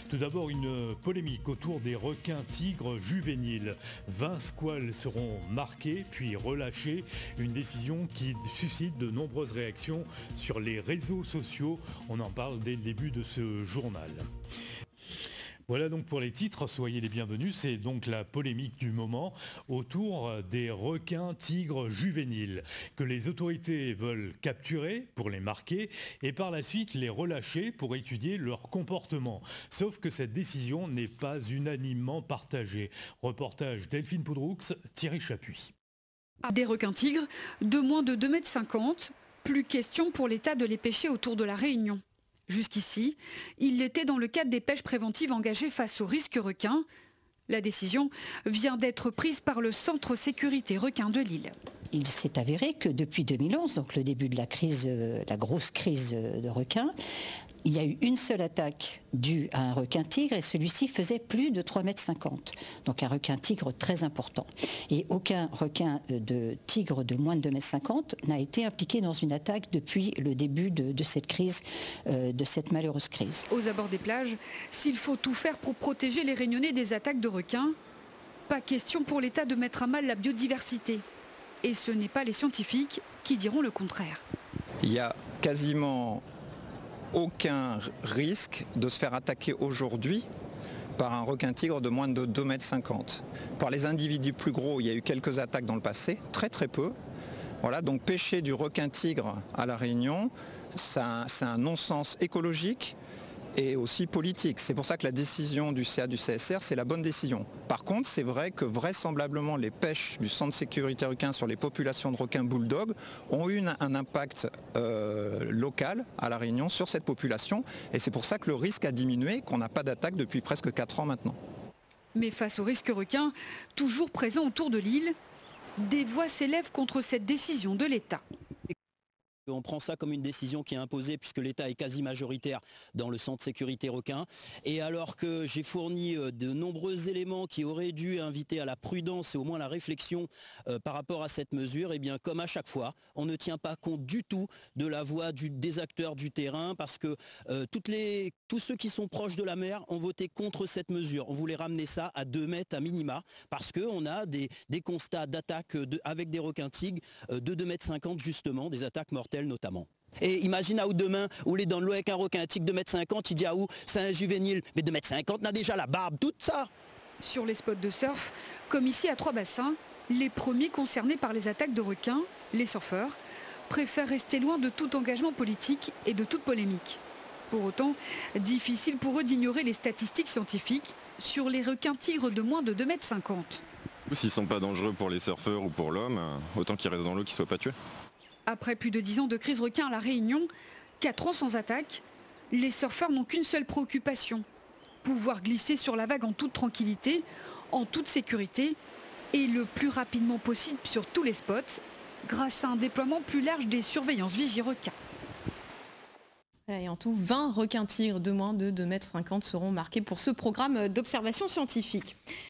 Tout d'abord, une polémique autour des requins-tigres juvéniles. 20 squales seront marqués puis relâchés. Une décision qui suscite de nombreuses réactions sur les réseaux sociaux. On en parle dès le début de ce journal. Voilà donc pour les titres, soyez les bienvenus. C'est donc la polémique du moment autour des requins-tigres juvéniles que les autorités veulent capturer pour les marquer et par la suite les relâcher pour étudier leur comportement. Sauf que cette décision n'est pas unanimement partagée. Reportage Delphine Poudroux, Thierry Chapuis. Des requins-tigres de moins de 2,50 m, plus question pour l'État de les pêcher autour de la Réunion. Jusqu'ici, il l'était dans le cadre des pêches préventives engagées face au risque requin. La décision vient d'être prise par le Centre Sécurité Requin de Lille. Il s'est avéré que depuis 2011, donc le début de la crise, la grosse crise de requins, il y a eu une seule attaque due à un requin-tigre et celui-ci faisait plus de 3,50 m. Donc un requin-tigre très important. Et aucun requin de tigre de moins de 2,50 m n'a été impliqué dans une attaque depuis le début de cette crise, de cette malheureuse crise. Aux abords des plages, s'il faut tout faire pour protéger les Réunionnais des attaques de requins, pas question pour l'État de mettre à mal la biodiversité. Et ce n'est pas les scientifiques qui diront le contraire. Il y a quasiment aucun risque de se faire attaquer aujourd'hui par un requin-tigre de moins de 2,50 m. Par les individus plus gros, il y a eu quelques attaques dans le passé, très peu. Voilà, donc pêcher du requin-tigre à La Réunion, c'est un non-sens écologique et aussi politique. C'est pour ça que la décision du CA du CSR, c'est la bonne décision. Par contre, c'est vrai que vraisemblablement les pêches du Centre Sécurité Requin sur les populations de requins bulldog ont eu un impact local à La Réunion sur cette population et c'est pour ça que le risque a diminué, qu'on n'a pas d'attaque depuis presque 4 ans maintenant. Mais face au risque requin, toujours présent autour de l'île, des voix s'élèvent contre cette décision de l'État. On prend ça comme une décision qui est imposée puisque l'État est quasi majoritaire dans le centre sécurité requin. Et alors que j'ai fourni de nombreux éléments qui auraient dû inviter à la prudence et au moins la réflexion par rapport à cette mesure, et bien comme à chaque fois, on ne tient pas compte du tout de la voix des acteurs du terrain parce que tous ceux qui sont proches de la mer ont voté contre cette mesure. On voulait ramener ça à 2 mètres à minima parce qu'on a des constats d'attaques avec des requins-tigres de 2,50 m justement, des attaques mortelles notamment. Et imagine à où demain, où il est dans l'eau avec un requin-tigre de 2,50 m, il dit à où c'est un juvénile, mais 2,50 m n'a déjà la barbe, tout ça. Sur les spots de surf, comme ici à Trois-Bassins, les premiers concernés par les attaques de requins, les surfeurs, préfèrent rester loin de tout engagement politique et de toute polémique. Pour autant, difficile pour eux d'ignorer les statistiques scientifiques sur les requins-tigres de moins de 2,50 m. S'ils ne sont pas dangereux pour les surfeurs ou pour l'homme, autant qu'ils restent dans l'eau, qu'ils ne soient pas tués. Après plus de 10 ans de crise requin à La Réunion, 4 ans sans attaque, les surfeurs n'ont qu'une seule préoccupation, pouvoir glisser sur la vague en toute tranquillité, en toute sécurité et le plus rapidement possible sur tous les spots, grâce à un déploiement plus large des surveillances Vigirequins. Et en tout, 20 requins-tigres de moins de 2,50 m seront marqués pour ce programme d'observation scientifique.